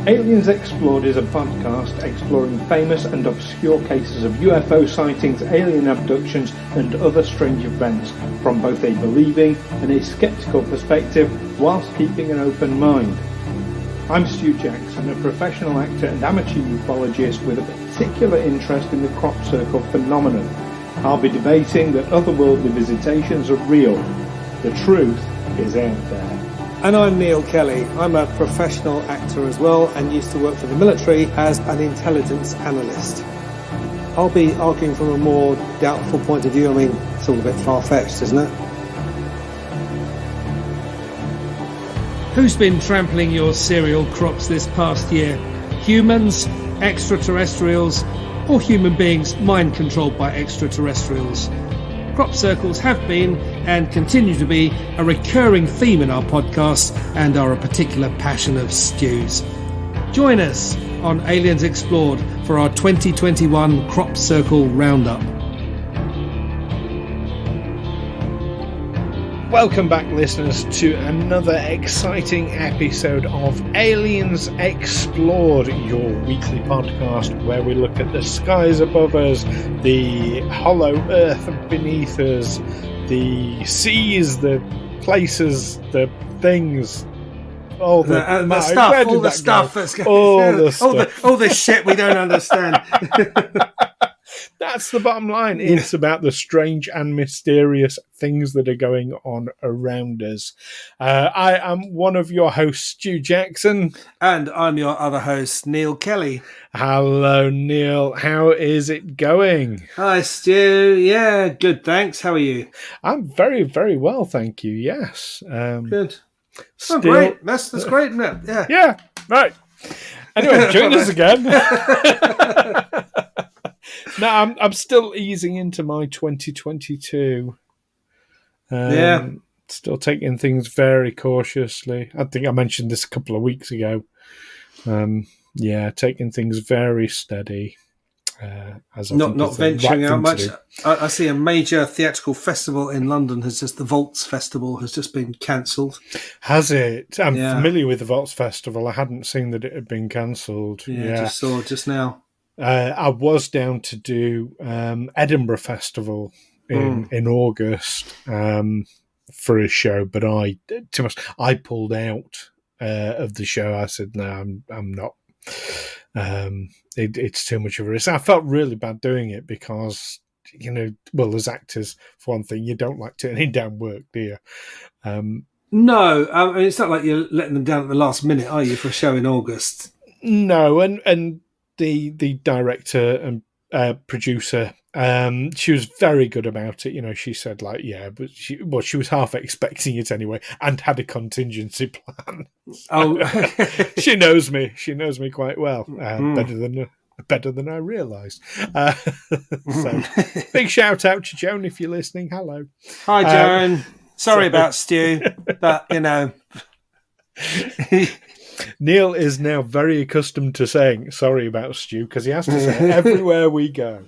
Aliens Explored is a podcast exploring famous and obscure cases of UFO sightings, alien abductions and other strange events from both a believing and a sceptical perspective whilst keeping an open mind. I'm Stu Jackson, a professional actor and amateur ufologist with a particular interest in the crop circle phenomenon. I'll be debating that otherworldly visitations are real. The truth is out there. And I'm Neil Kelly. I'm a professional actor as well and used to work for the military as an intelligence analyst. I'll be arguing from a more doubtful point of view. I mean, it's all a bit far-fetched, isn't it? Who's been trampling your cereal crops this past year? Humans, extraterrestrials, or human beings mind-controlled by extraterrestrials? Crop circles have been and continue to be a recurring theme in our podcast and are a particular passion of Stu's. Join us on Aliens Explored for our 2021 Crop Circle Roundup. Welcome back, listeners, to another exciting episode of Aliens Explored, your weekly podcast where we look at the skies above us, the hollow earth beneath us, the seas, the places, the things, all the stuff, all the stuff that's going on, all the shit we don't understand. That's the bottom line. It's about the strange and mysterious things that are going on around us. I am one of your hosts, Stu Jackson. And I'm your other host, Neil Kelly. Hello, Neil. How is it going? Hi, Stu. Yeah, good, thanks. How are you? I'm very, very well, thank you. Yes. Good. Great. That's great, isn't it? Yeah. Yeah, right. Anyway, join us again. No, I'm still easing into my 2022. Still taking things very cautiously. I think I mentioned this a couple of weeks ago. Taking things very steady. Not venturing out much. I see a major theatrical festival in London the Vaults Festival has just been cancelled. Has it? I'm familiar with the Vaults Festival. I hadn't seen that it had been cancelled. Yeah, just saw just now. I was down to do Edinburgh Festival in August for a show, but I pulled out of the show. I said, no, I'm not. It's too much of a risk. I felt really bad doing it because, as actors, for one thing, you don't like turning down work, do you? No, I mean, it's not like you're letting them down at the last minute, are you, for a show in August? No, and the director and producer, she was very good about it. She said but she was half expecting it anyway and had a contingency plan. Oh, she knows me. She knows me quite well, better than I realised. So, big shout out to Joan if you're listening. Hello, hi Joan. Sorry about Stu, but Neil is now very accustomed to saying sorry about Stu because he has to say it everywhere we go.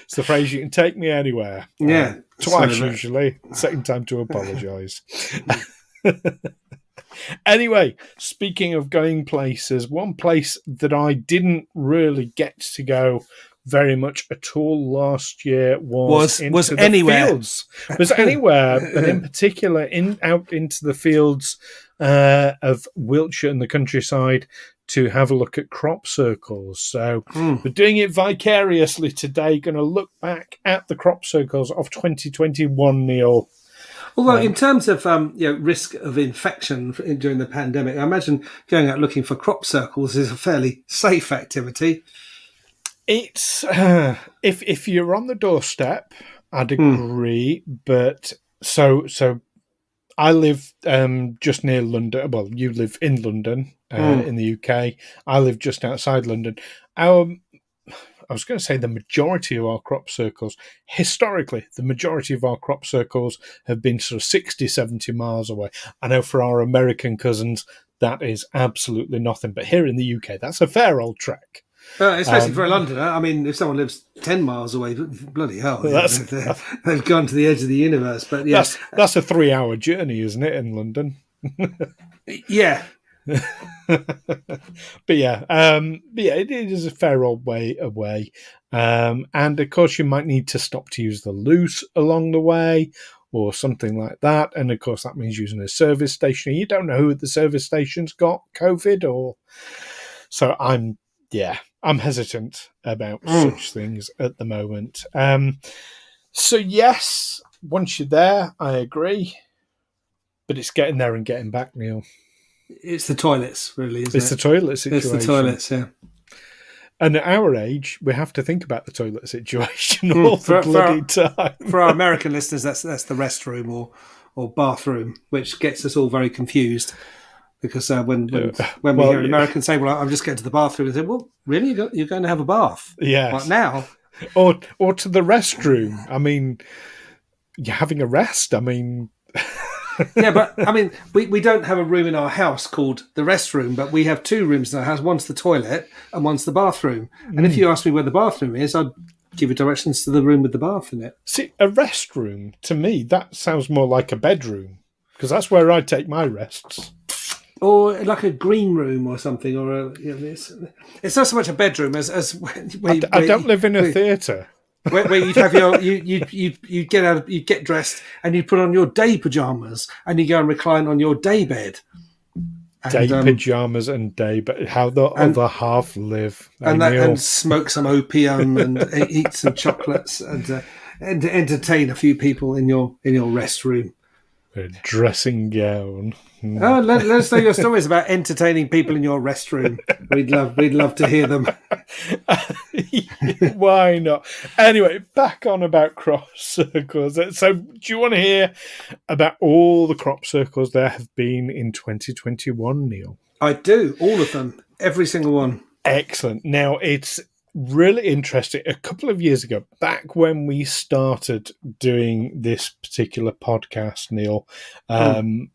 It's the phrase, you can take me anywhere. Yeah. Twice usually. Second time to apologise. Anyway, speaking of going places, one place that I didn't really get to go very much at all last year was anywhere. Fields. Was anywhere, and in particular out into the fields of Wiltshire and the countryside to have a look at crop circles. So we're doing it vicariously today. Going to look back at the crop circles of 2021, Neil. Although in terms of risk of infection during the pandemic, I imagine going out looking for crop circles is a fairly safe activity. It's if you're on the doorstep, I'd agree. But so I live just near London. Well, you live in London in the UK. I live just outside London. I was going to say the majority of our crop circles, historically, the majority of our crop circles have been sort of 60, 70 miles away. I know for our American cousins, that is absolutely nothing. But here in the UK, that's a fair old trek. Especially for a Londoner. I mean, if someone lives 10 miles away, bloody hell, they've gone to the edge of the universe. But yeah, that's a 3-hour journey, isn't it, in London? Yeah. But yeah, it is a fair old way away. And of course, you might need to stop to use the loose along the way or something like that. And of course, that means using a service station. You don't know who at the service station's got COVID, or so I'm hesitant about such things at the moment. So yes, once you're there, I agree, but it's getting there and getting back, Neil. It's the toilets, really, isn't it? It's the toilet situation. It's the toilets, yeah. And at our age, we have to think about the toilet situation all the bloody time. For our American listeners, that's the restroom or bathroom, which gets us all very confused. Because when we hear an American say, "Well, I'm just getting to the bathroom," we say, "Well, really, you're going to have a bath?" Yes. Like now, or to the restroom. I mean, you're having a rest. I mean. Yeah, but I mean, we don't have a room in our house called the restroom, but we have two rooms in our house. One's the toilet and one's the bathroom. And if you ask me where the bathroom is, I'd give you directions to the room with the bath in it. See, a restroom, to me, that sounds more like a bedroom, because that's where I take my rests. Or like a green room or something, or it's not so much a bedroom as I don't live in a theatre. Where you'd have you get dressed and you put on your day pajamas and you go and recline on your day bed. Day pajamas and day, but how the other half live and smoke some opium and eat some chocolates and entertain a few people in your restroom. A dressing gown. Oh, let us know your stories about entertaining people in your restroom. We'd love to hear them. Why not? Anyway, back on about crop circles. So, do you want to hear about all the crop circles there have been in 2021, Neil? I do, all of them, every single one. Excellent. Now, it's really interesting. A couple of years ago, back when we started doing this particular podcast, Neil,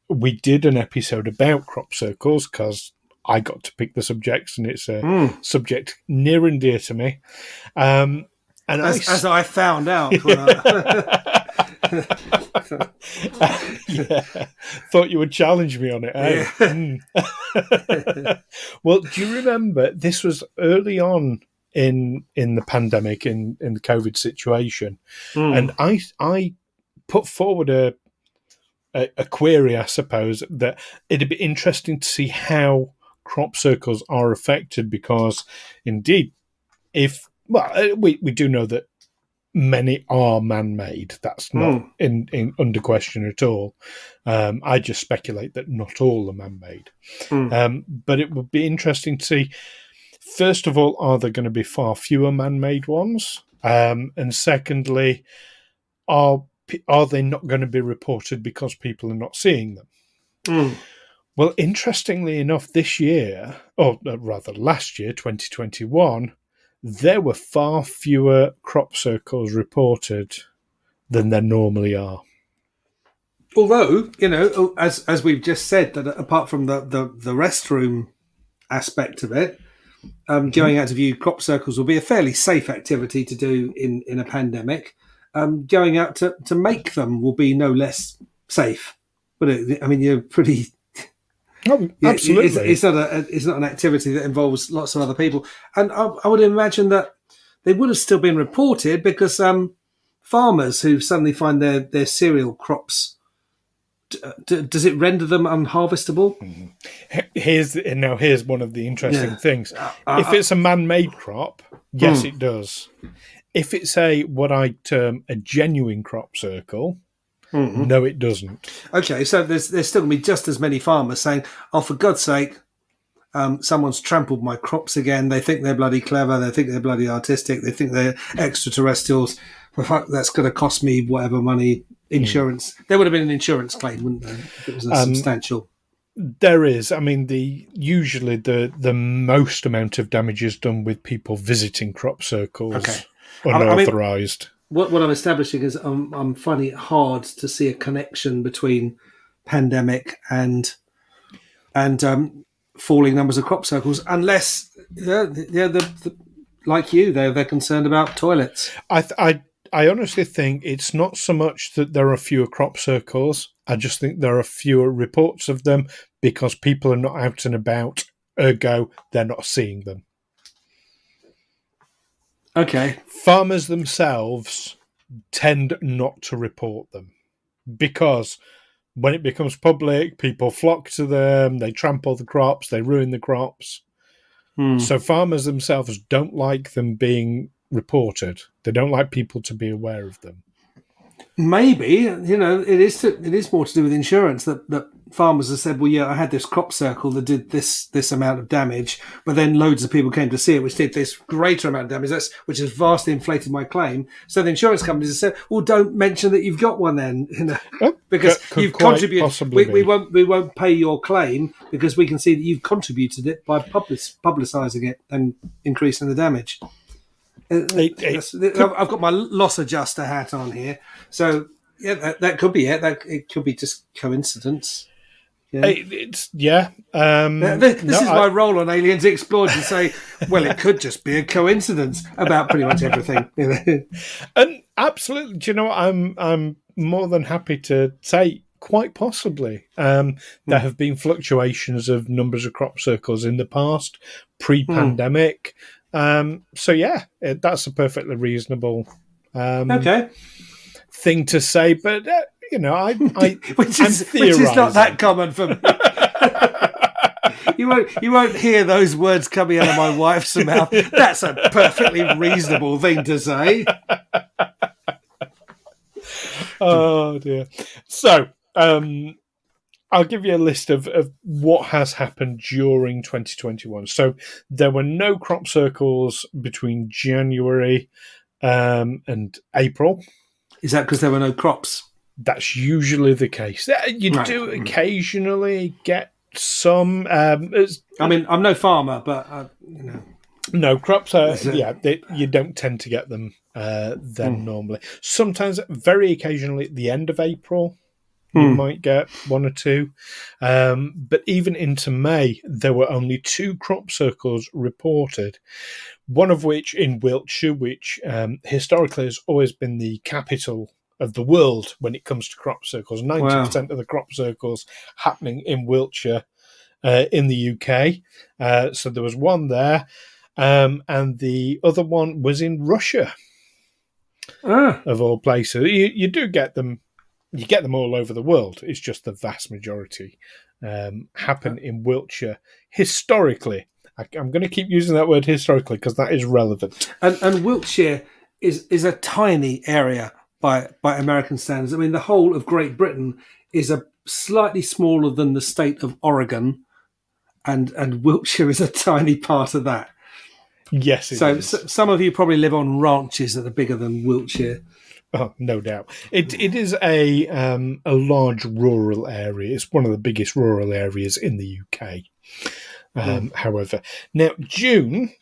we did an episode about crop circles because I got to pick the subjects, and it's a subject near and dear to me. And as I found out. Thought you would challenge me on it. Eh? Yeah. Well, do you remember this was early on in the pandemic, in the COVID situation, and I put forward a query, I suppose, that it'd be interesting to see how crop circles are affected, because indeed, we do know that many are man-made. That's not in under question at all. I just speculate that not all are man-made. But it would be interesting to see, first of all, are there going to be far fewer man-made ones? And secondly, are they not going to be reported because people are not seeing them? Well, interestingly enough, this year, or rather last year, 2021, there were far fewer crop circles reported than there normally are. Although, as we've just said, that apart from the restroom aspect of it, going out to view crop circles will be a fairly safe activity to do in a pandemic. Going out to make them will be no less safe. But I mean, you're pretty. Oh, absolutely. It's not an activity that involves lots of other people, and I would imagine that they would have still been reported, because farmers who suddenly find their cereal crops, does it render them unharvestable? Here's one of the interesting things. If it's a man-made crop, yes, it does. If it's what I term a genuine crop circle, no, it doesn't. Okay, so there's still going to be just as many farmers saying, "Oh, for God's sake, someone's trampled my crops again." They think they're bloody clever. They think they're bloody artistic. They think they're extraterrestrials. Well, fuck, that's going to cost me whatever money. Insurance. There would have been an insurance claim, wouldn't there, if it was a substantial? There is. I mean, usually the most amount of damage is done with people visiting crop circles unauthorised. What I'm establishing is I'm finding it hard to see a connection between pandemic and falling numbers of crop circles, unless like you, they're concerned about toilets. I honestly think it's not so much that there are fewer crop circles. I just think there are fewer reports of them because people are not out and about, ergo, they're not seeing them. Okay. Farmers themselves tend not to report them because when it becomes public, people flock to them, they trample the crops, they ruin the crops. So farmers themselves don't like them being reported. They don't like people to be aware of them. Maybe, it is more to do with insurance that farmers have said, well, yeah, I had this crop circle that did this amount of damage, but then loads of people came to see it, which did this greater amount of damage, which has vastly inflated my claim. So the insurance companies have said, well, don't mention that you've got one then, because you've contributed. We won't pay your claim because we can see that you've contributed it by publicising it and increasing the damage. I've got my loss adjuster hat on here, so yeah, that could be it. It could be just coincidence. Yeah. This is my role on Aliens Explored to say, well, it could just be a coincidence about pretty much everything. And absolutely, do you know what? I'm more than happy to say, quite possibly, there have been fluctuations of numbers of crop circles in the past, pre-pandemic. So yeah, that's a perfectly reasonable thing to say. But which is not that common for me. You won't hear those words coming out of my wife's mouth. That's a perfectly reasonable thing to say. Oh dear. So I'll give you a list of what has happened during 2021. So there were no crop circles between January and April. Is that because there were no crops? That's usually the case. You do occasionally get some. I mean, I'm no farmer, but no crops. You don't tend to get them then normally. Sometimes, very occasionally, at the end of April. You might get one or two. But even into May, there were only 2 crop circles reported, one of which in Wiltshire, which historically has always been the capital of the world when it comes to crop circles. 90% of the crop circles happening in Wiltshire in the UK. So there was one there, and the other one was in Russia, of all places. You do get them. You get them all over the world. It's just the vast majority happen in Wiltshire historically. I'm going to keep using that word historically because that is relevant. And Wiltshire is a tiny area by American standards. I mean, the whole of Great Britain is a slightly smaller than the state of Oregon, and Wiltshire is a tiny part of that. Yes, it is. So some of you probably live on ranches that are bigger than Wiltshire. Oh, no doubt. It is a large rural area. It's one of the biggest rural areas in the UK. However, now June,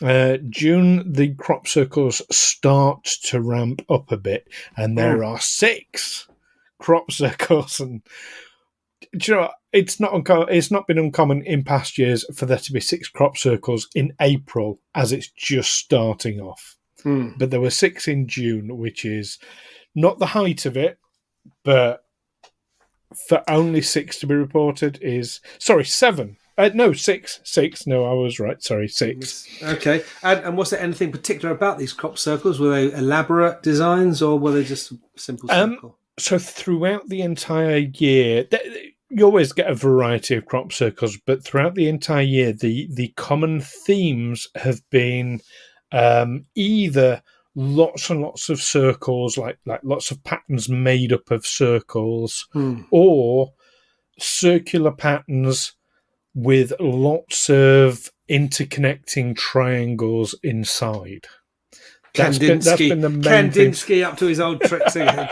the crop circles start to ramp up a bit, and there are 6 crop circles. And do you know, it's not been uncommon in past years for there to be 6 crop circles in April as it's just starting off. But there were 6 in June, which is not the height of it, but for only 6 to be reported is... Sorry, 7. No, 6. 6. No, I was right. Sorry, 6. Okay. And was there anything particular about these crop circles? Were they elaborate designs or were they just a simple circle? So throughout the entire year... You always get a variety of crop circles, but throughout the entire year, the common themes have been... either lots and lots of circles, like lots of patterns made up of circles, or circular patterns with lots of interconnecting triangles inside. That's been the main Kandinsky thing. up to his old tricks again.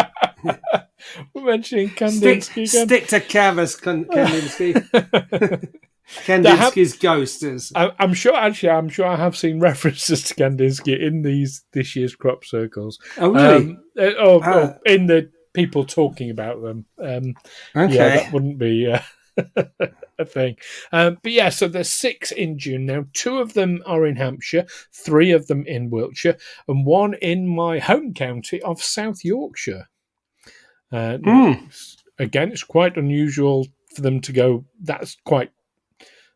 We're mentioning Kandinsky again. Stick to canvas, Kandinsky. Kandinsky's ghost is. I'm sure I have seen references to Kandinsky in this year's crop circles. Oh, really? In the people talking about them. Okay. Yeah, that wouldn't be a thing. But yeah, so there's 6 in June now. 2 of them are in Hampshire, 3 of them in Wiltshire, and 1 in my home county of South Yorkshire. Again, it's quite unusual for them to go. That's quite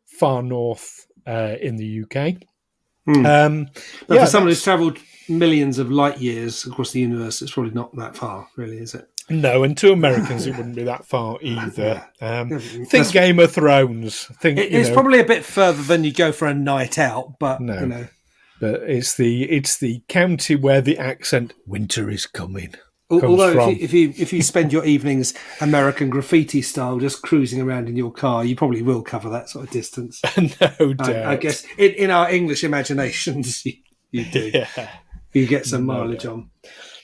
far north in the UK. But for someone who's travelled millions of light years across the universe, it's probably not that far, really, is it? No, and to Americans, it wouldn't be that far either. Think Game of Thrones. It's probably a bit further than you go for a night out, but no. you know. But it's the county where the accent "winter is coming." Although if you spend your evenings American graffiti style, just cruising around in your car, you probably will cover that sort of distance. No doubt. I guess in our English imaginations, you do. Yeah. You get some mileage on.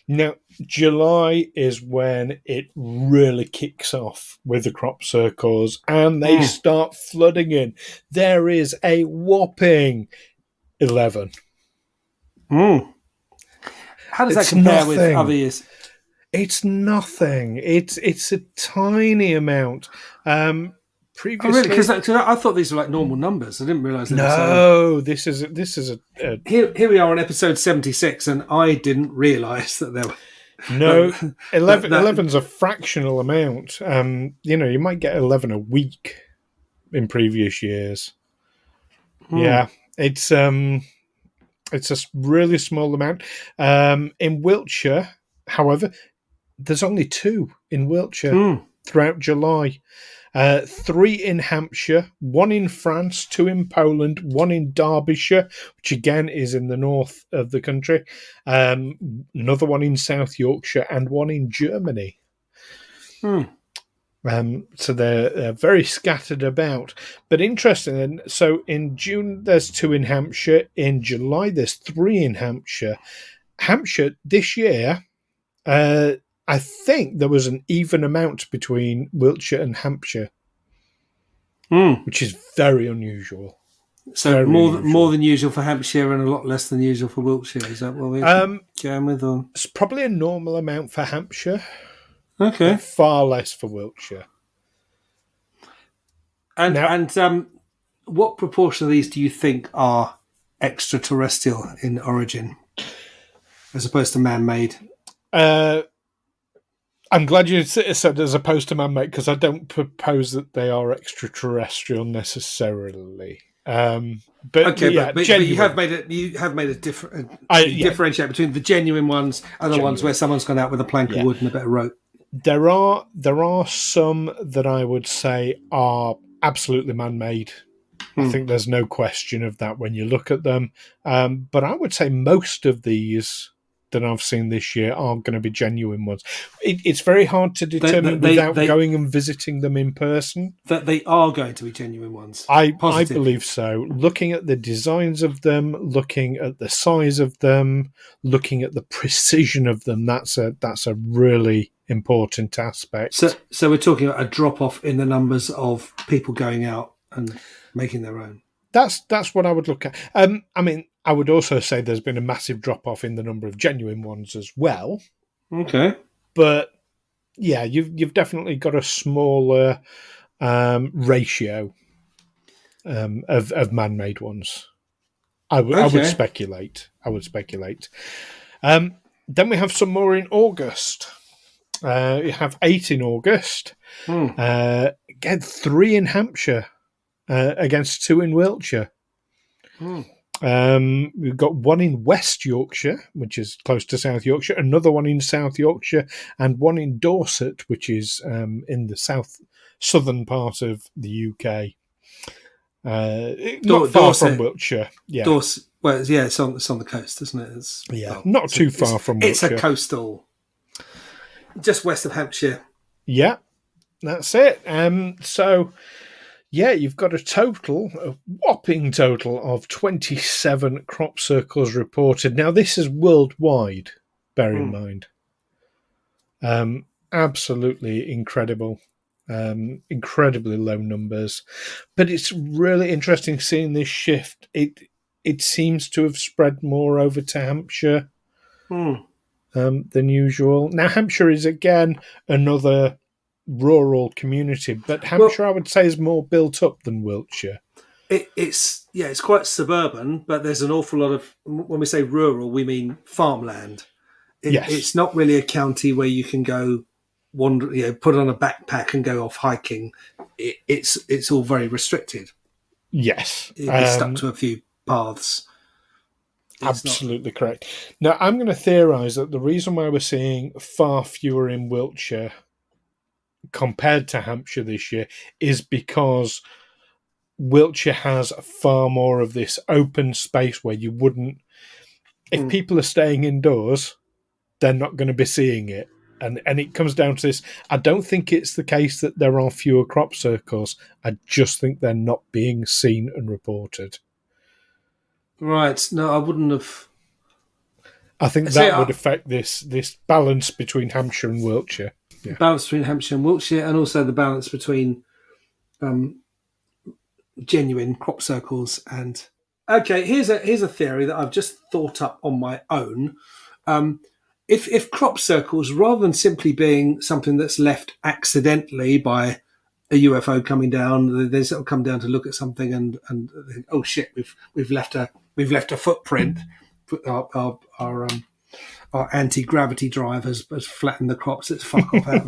Now, July is when it really kicks off with the crop circles, and they start flooding in. There is a whopping 11. How does that compare with other years? It's nothing. It's a tiny amount. Previously, really? Because I thought these were like normal numbers. I didn't realise. This is a Here we are on episode 76, and I didn't realise that there were. No, 11's a fractional amount. You might get 11 a week in previous years. Yeah, it's a really small amount. In Wiltshire, however, there's only 2 in Wiltshire throughout July. 3 in Hampshire, 1 in France, 2 in Poland, 1 in Derbyshire, which again is in the north of the country, another 1 in South Yorkshire, and 1 in Germany. So they're very scattered about. But interesting, so in June there's 2 in Hampshire, in July there's 3 in Hampshire. Hampshire this year, I think there was an even amount between Wiltshire and Hampshire, which is very unusual. So very more than usual for Hampshire and a lot less than usual for Wiltshire. Is that what we're going with? Or? It's probably a normal amount for Hampshire. Okay. Far less for Wiltshire. And what proportion of these do you think are extraterrestrial in origin, as opposed to man-made? I'm glad you said as opposed to man-made, because I don't propose that they are extraterrestrial necessarily. But you have made a differentiate between the genuine ones and the ones where someone's gone out with a plank of wood and a bit of rope. There are some that I would say are absolutely man-made. I think there's no question of that when you look at them. But I would say most of these that I've seen this year are going to be genuine ones. It's very hard to determine without going and visiting them in person. That they are going to be genuine ones. I believe so. Looking at the designs of them, looking at the size of them, looking at the precision of them, that's a really important aspect. So we're talking about a drop-off in the numbers of people going out and making their own. That's what I would look at. I would also say there's been a massive drop-off in the number of genuine ones as well. Okay. But yeah, you've definitely got a smaller ratio of man-made ones. I would speculate. Then we have some more in August. You have 8 in August. Again, 3 in Hampshire against 2 in Wiltshire. We've got 1 in West Yorkshire, which is close to South Yorkshire, another 1 in South Yorkshire, and 1 in Dorset, which is in the southern part of the UK. Not far from Wiltshire. Yeah. Dorset. Well, yeah, it's on the coast, isn't it? Not too far from Wiltshire. It's a coastal, just west of Hampshire. Yeah, that's it. So. Yeah, you've got a whopping total of 27 crop circles reported. Now, this is worldwide, bear in mind. Absolutely incredible. Incredibly low numbers. But it's really interesting seeing this shift. It seems to have spread more over to Hampshire than usual. Now, Hampshire is, again, another rural community, but Hampshire, I would say, is more built up than Wiltshire. It's quite suburban, but there's an awful lot of, when we say rural, we mean farmland. Yes. It's not really a county where you can go wander, put on a backpack and go off hiking. It's all very restricted. Yes. You'd be stuck to a few paths. Absolutely correct. Now, I'm going to theorise that the reason why we're seeing far fewer in Wiltshire compared to Hampshire this year is because Wiltshire has far more of this open space where you wouldn't... If people are staying indoors, they're not going to be seeing it. And it comes down to this. I don't think it's the case that there are fewer crop circles. I just think they're not being seen and reported. Right. No, I wouldn't have... I think that would affect this balance between Hampshire and Wiltshire. Yeah. Balance between Hampshire and Wiltshire, and also the balance between genuine crop circles and... Okay, here's a theory that I've just thought up on my own. If crop circles, rather than simply being something that's left accidentally by a UFO coming down, they sort of come down to look at something and think, oh shit, we've left a footprint. Our anti-gravity drive has flattened the crops. Let's fuck off out.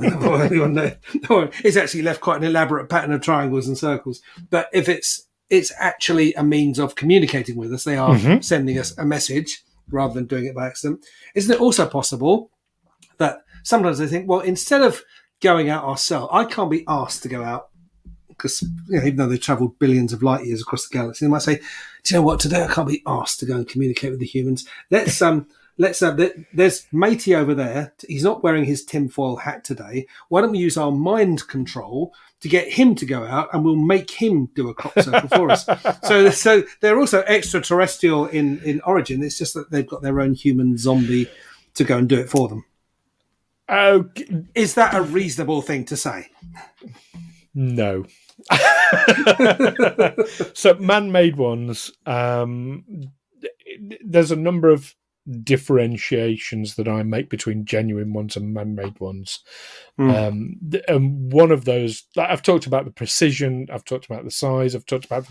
It's actually left quite an elaborate pattern of triangles and circles. But if it's actually a means of communicating with us, they are sending us a message rather than doing it by accident. Isn't it also possible that sometimes they think, well, instead of going out ourselves, I can't be asked to go out because even though they've travelled billions of light years across the galaxy, they might say, do you know what, today I can't be asked to go and communicate with the humans. There's Matey over there. He's not wearing his tinfoil hat today. Why don't we use our mind control to get him to go out, and we'll make him do a crop circle for us. So they're also extraterrestrial in origin. It's just that they've got their own human zombie to go and do it for them. Is that a reasonable thing to say? No. So man-made ones, there's a number of differentiations that I make between genuine ones and man-made ones. And one of those, I've talked about the precision, I've talked about the size, I've talked about,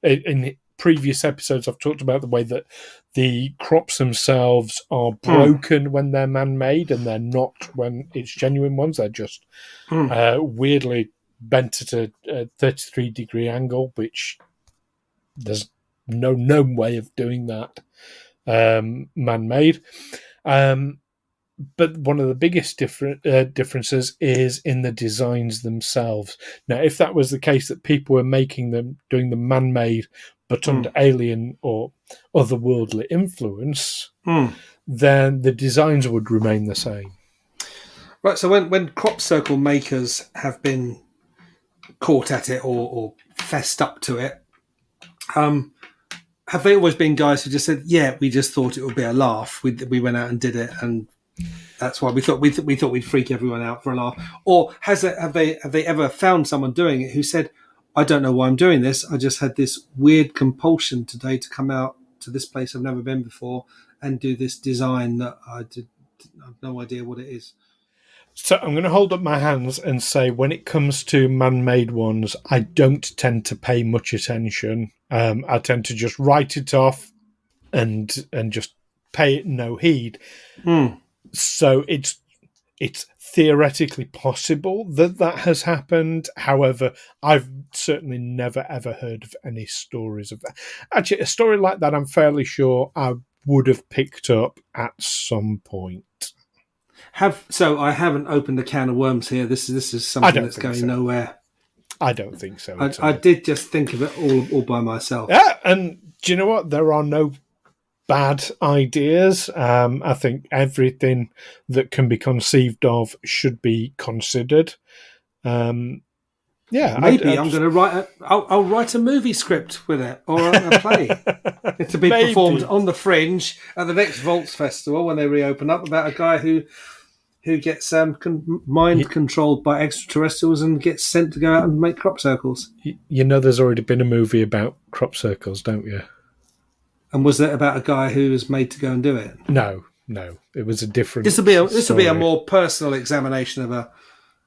in previous episodes, I've talked about the way that the crops themselves are broken when they're man-made and they're not when it's genuine ones. They're just weirdly bent at a 33-degree angle, which there's no known way of doing that. Man-made. But one of the biggest differences is in the designs themselves. Now, if that was the case that people were making them, doing them man-made, but under alien or otherworldly influence, then the designs would remain the same. Right, so when crop circle makers have been caught at it or fessed up to it, have they always been guys who just said, "Yeah, we just thought it would be a laugh. We went out and did it, and that's why we thought we'd freak everyone out for a laugh"? Or have they ever found someone doing it who said, "I don't know why I'm doing this. I just had this weird compulsion today to come out to this place I've never been before and do this design that I have no idea what it is"? So I'm going to hold up my hands and say, when it comes to man-made ones, I don't tend to pay much attention. I tend to just write it off and just pay it no heed. So it's theoretically possible that has happened. However, I've certainly never ever heard of any stories of that. Actually, a story like that, I'm fairly sure I would have picked up at some point. So I haven't opened a can of worms here. This is something that's going nowhere. I don't think so. I did just think of it all by myself. Yeah, and do you know what? There are no bad ideas. I think everything that can be conceived of should be considered. Yeah, maybe I'm going to write. I'll write a movie script with it, or a play to be performed on the Fringe at the next Volts Festival when they reopen up, about a guy who gets mind controlled by extraterrestrials and gets sent to go out and make crop circles. You know, there's already been a movie about crop circles, don't you? And was it about a guy who was made to go and do it? No, it was a different. This will be a more personal examination of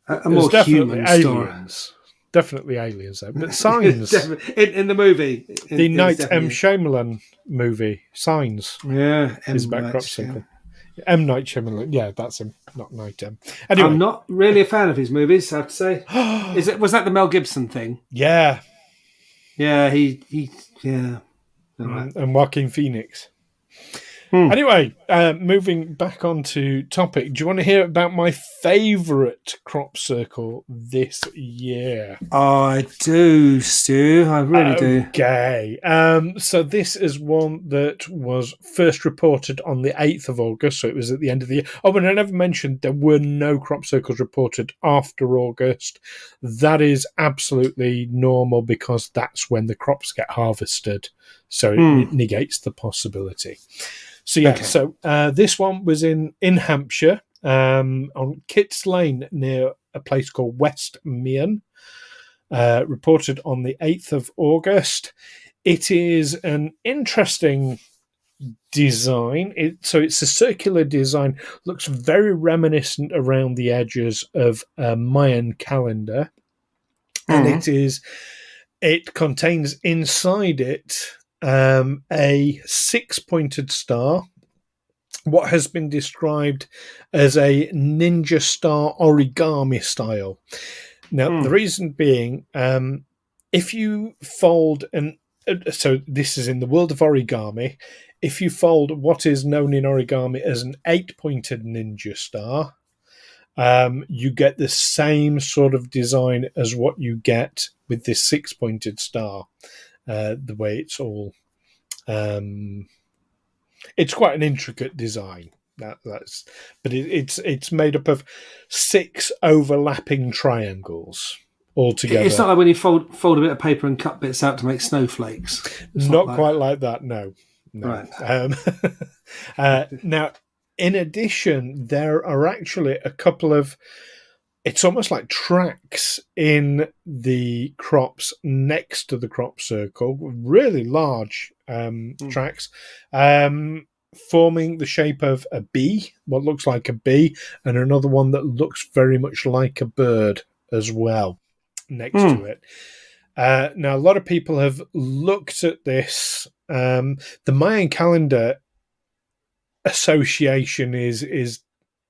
A There's more definitely human story. aliens. Definitely aliens, though. But Signs, in the movie. the It was Night M. definitely. Shyamalan movie, Signs, Yeah, is M. about Night Crop Shyamalan. Circle. M. Night Shyamalan. Yeah, that's him, not Night M. I'm Anyway. not really a fan of his movies, I have to say. Was that the Mel Gibson thing? Yeah. Yeah, yeah. All right. And Joaquin Phoenix. Anyway, moving back onto topic, do you want to hear about my favourite crop circle this year? Oh, I do, Stu. I really do. Okay. So this is one that was first reported on the 8th of August, so it was at the end of the year. Oh, and I never mentioned there were no crop circles reported after August. That is absolutely normal because that's when the crops get harvested, so it negates the possibility. So yeah, Okay. so this one was in Hampshire, on Kitts Lane near a place called West Meon. Reported on the 8th of August. It is an interesting design. It's a circular design, looks very reminiscent around the edges of a Mayan calendar. And it contains inside it a 6-pointed star, what has been described as a ninja star origami style. Now, the reason being, if you fold so this is in the world of origami, if you fold what is known in origami as an 8-pointed ninja star, you get the same sort of design as what you get with this 6-pointed star. The way it's all, it's quite an intricate design. But it's made up of 6 overlapping triangles altogether. It's not like when you fold a bit of paper and cut bits out to make snowflakes. It's not quite like that. No. Right. Now, in addition, there are actually a couple of, it's almost like tracks in the crops next to the crop circle, really large tracks, forming the shape of a bee, what looks like a bee, and another one that looks very much like a bird as well next to it. Now, a lot of people have looked at this. The Mayan calendar association is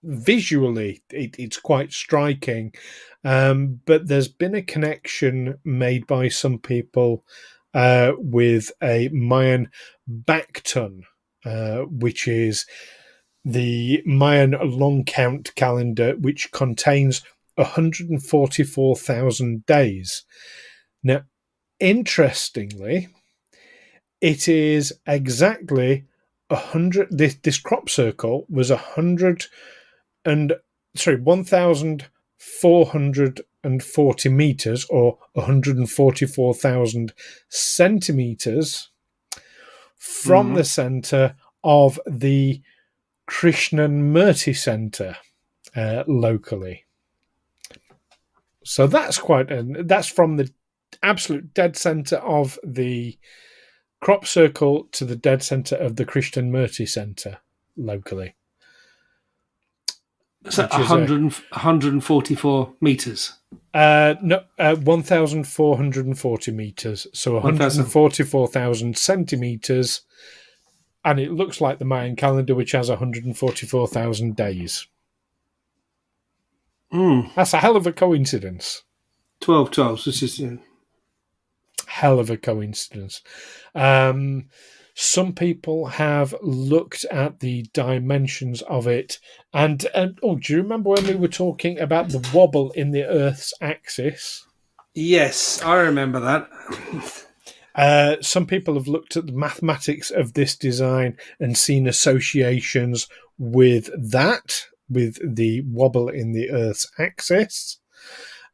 visually, it's quite striking, but there's been a connection made by some people with a Mayan Bactun, which is the Mayan long count calendar, which contains 144,000 days. Now, interestingly, it is exactly 100. This crop circle was 1,440 meters, or 144,000 centimeters from the center of the Krishnamurti Center locally. So that's that's from the absolute dead center of the crop circle to the dead center of the Krishnamurti Center locally. So 144 meters. No, 1,440 meters. So 144,000 centimeters. And it looks like the Mayan calendar, which has 144,000 days. That's a hell of a coincidence. 12, which is hell of a coincidence. Some people have looked at the dimensions of it, and do you remember when we were talking about the wobble in the Earth's axis? Yes, I remember that. Some people have looked at the mathematics of this design and seen associations with that, with the wobble in the Earth's axis.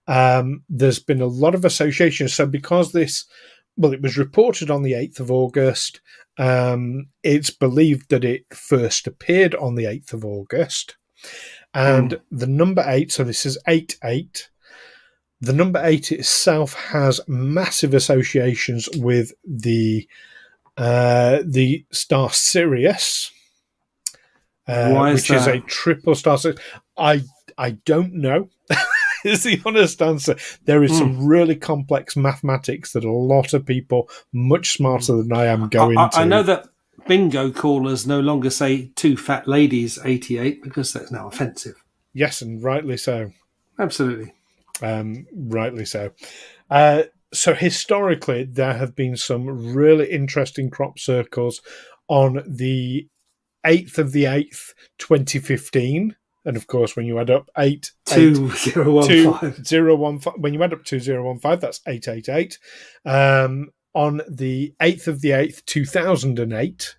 There's been a lot of associations. So because it was reported on the 8th of August, it's believed that it first appeared on the 8th of August. And the number 8, so this is 88, the number 8 itself has massive associations with the star Sirius, Why is which is that? a triple star. I don't know. is the honest answer. There is some really complex mathematics that a lot of people, much smarter than I am, go into. I know that bingo callers no longer say 2 fat ladies 88 because that's now offensive. Yes, and rightly so. Absolutely. Rightly so. So historically, there have been some really interesting crop circles on the 8th of the 8th, 2015. And of course, when you add up 2015, when you add up 2015, that's 888. On the 8th of the 8th, 2008,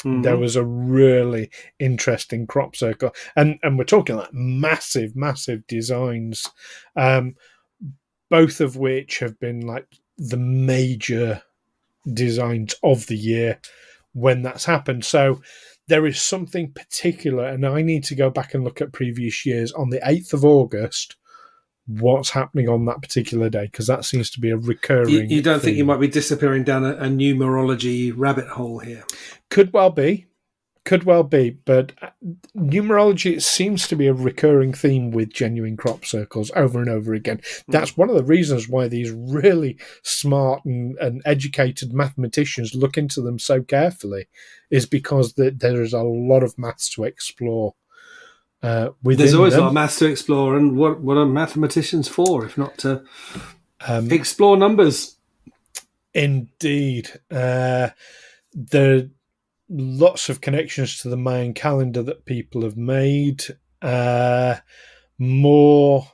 there was a really interesting crop circle. And we're talking like massive, massive designs, both of which have been like the major designs of the year when that's happened. So there is something particular, and I need to go back and look at previous years on the 8th of August, what's happening on that particular day, because that seems to be a recurring You don't think theme. you might be disappearing down a numerology rabbit hole here? Could well be. But numerology seems to be a recurring theme with genuine crop circles over and over again. That's one of the reasons why these really smart and educated mathematicians look into them so carefully, is because there is a lot of maths to explore within There's always them. a lot of maths to explore, and what are mathematicians for, if not to explore numbers? Indeed. The lots of connections to the Mayan calendar that people have made, more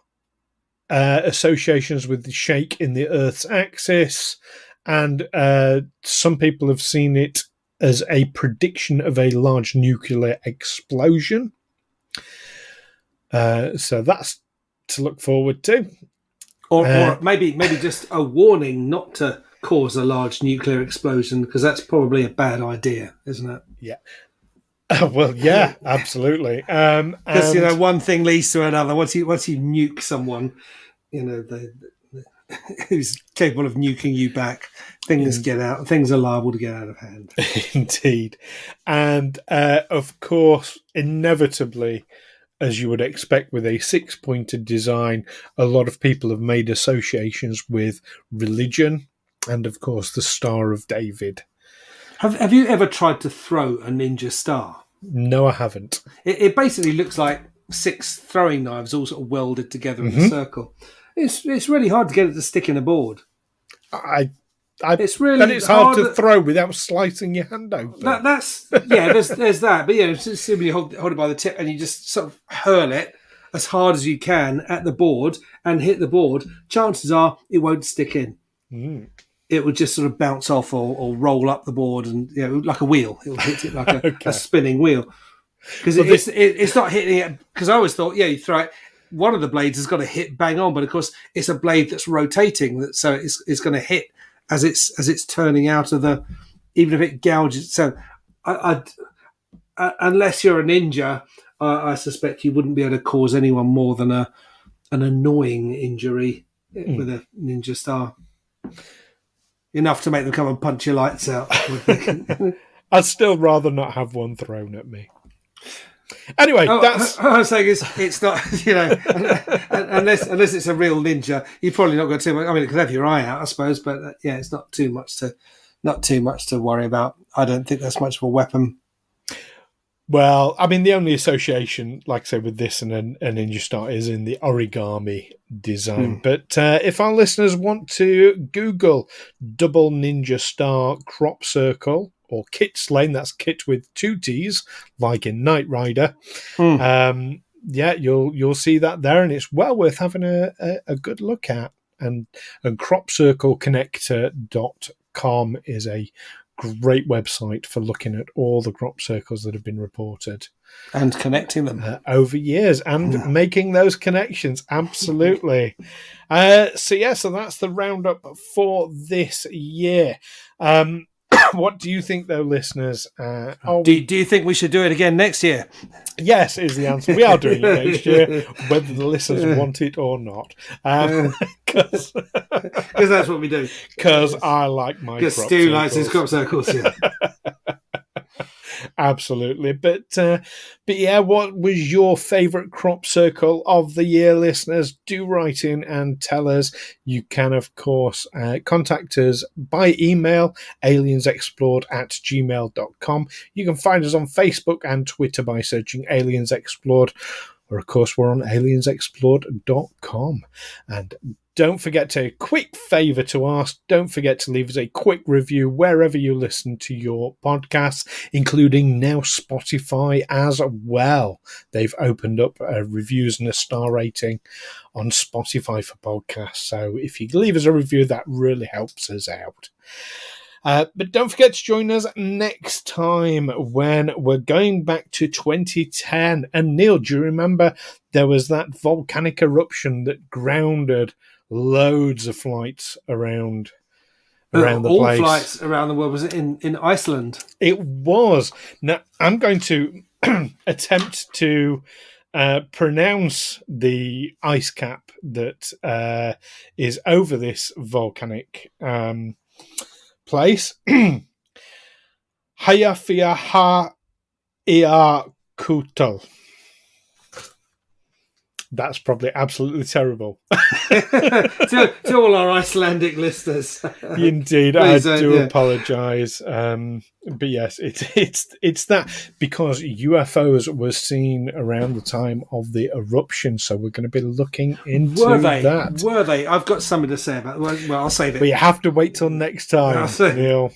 associations with the shake in the Earth's axis, and some people have seen it as a prediction of a large nuclear explosion. So that's to look forward to. Or maybe just a warning not to cause a large nuclear explosion, because that's probably a bad idea, isn't it? Yeah. Well, yeah, absolutely. Because one thing leads to another. Once you nuke someone, who's capable of nuking you back, things get out. Things are liable to get out of hand. Indeed, and of course, inevitably, as you would expect with a 6-pointed design, a lot of people have made associations with religion, and of course, the Star of David. Have you ever tried to throw a ninja star? No, I haven't. It basically looks like 6 throwing knives all sort of welded together in a circle. It's really hard to get it to stick in a board. It's really hard to throw without slicing your hand open. There's that. But simply hold it by the tip and you just sort of hurl it as hard as you can at the board and hit the board. Chances are it won't stick in. It would just sort of bounce off or roll up the board, and like a wheel. It will hit it like a spinning wheel. Because it's not hitting it. Because I always thought, you throw it. One of the blades has got to hit bang on, but of course it's a blade that's rotating, so it's going to hit as it's turning out of the. Even if it gouges, so unless you're a ninja, I suspect you wouldn't be able to cause anyone more than an annoying injury with a ninja star. Enough to make them come and punch your lights out. I'd still rather not have one thrown at me. Anyway, that's... I was saying it's not, unless it's a real ninja, you've probably not got too much. I mean, it could have your eye out, I suppose, but it's not too much to worry about. I don't think that's much of a weapon. Well, I mean, the only association, like I say, with this and a ninja star is in the origami design. But if our listeners want to Google double ninja star crop circle or kit slaying, that's kit with 2 T's, like in Knight Rider, you'll see that there, and it's well worth having a good look at. And cropcircleconnector.com is a great website for looking at all the crop circles that have been reported and connecting them over years and making those connections. Absolutely. So that's the roundup for this year. What do you think, though, listeners? Do you think we should do it again next year? Yes, is the answer. We are doing it next year, whether the listeners want it or not. Because that's what we do. Because I like my crop circles. Stu likes his crop circles, yeah. Absolutely. But yeah, what was your favourite crop circle of the year, listeners? Do write in and tell us. You can, of course, contact us by email, aliensexplored@gmail.com. You can find us on Facebook and Twitter by searching Aliens Explored. Or, of course, we're on aliensexplored.com. And don't forget to, quick favour to ask, don't forget to leave us a quick review wherever you listen to your podcasts, including now Spotify as well. They've opened up reviews and a star rating on Spotify for podcasts. So if you leave us a review, that really helps us out. But don't forget to join us next time when we're going back to 2010. And Neil, do you remember there was that volcanic eruption that grounded loads of flights around the place? All flights around the world. Was it in Iceland? It was. Now, I'm going to attempt to pronounce the ice cap that is over this volcanic place. Hayafia-ha-ia-kutal. That's probably absolutely terrible. to all our Icelandic listeners. Indeed, please, I do apologise. But yes, it's that, because UFOs were seen around the time of the eruption, so we're going to be looking into that. Were they? I've got something to say about it. Well, I'll save it. But you have to wait till next time, Neil.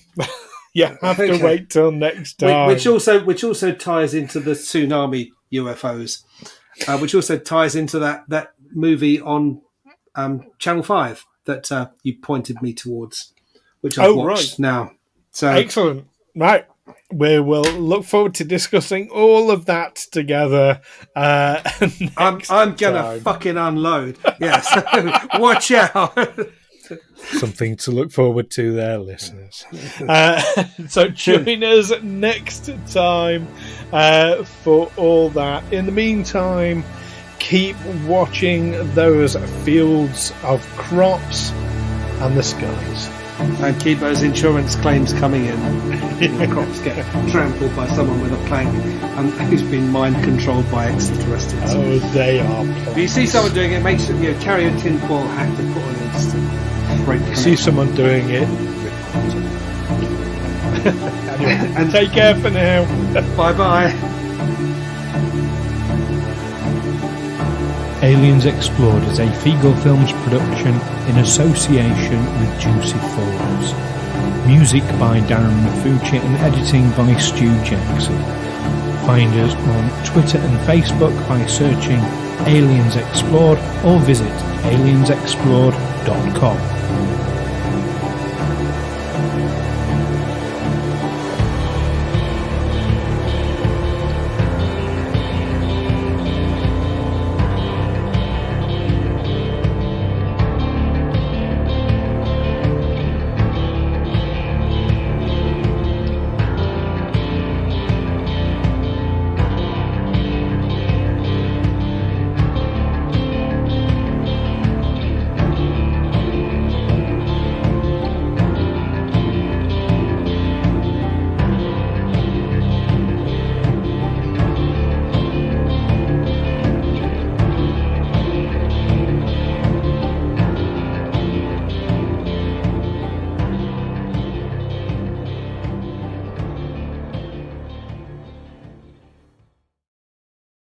You have to wait till next time. Which also ties into the tsunami UFOs. Which also ties into that movie on Channel 5 that you pointed me towards, which I've watched now. So excellent. Right. We will look forward to discussing all of that together. I'm going to fucking unload. Yes. Watch out. Something to look forward to there, listeners. So join us next time for all that. In the meantime, keep watching those fields of crops and the skies. And keep those insurance claims coming in. The crops get trampled by someone with a plank and who's been mind controlled by extraterrestrials. Oh, they are. If you see someone doing it, make sure you carry a tinfoil hat to put on it. See someone doing it. Anyway, and take care for now. Bye-bye. Aliens Explored is a Figo Films production in association with Juicy Falls. Music by Darren Mafucci and editing by Stu Jackson. Find us on Twitter and Facebook by searching Aliens Explored or visit aliensexplored.com.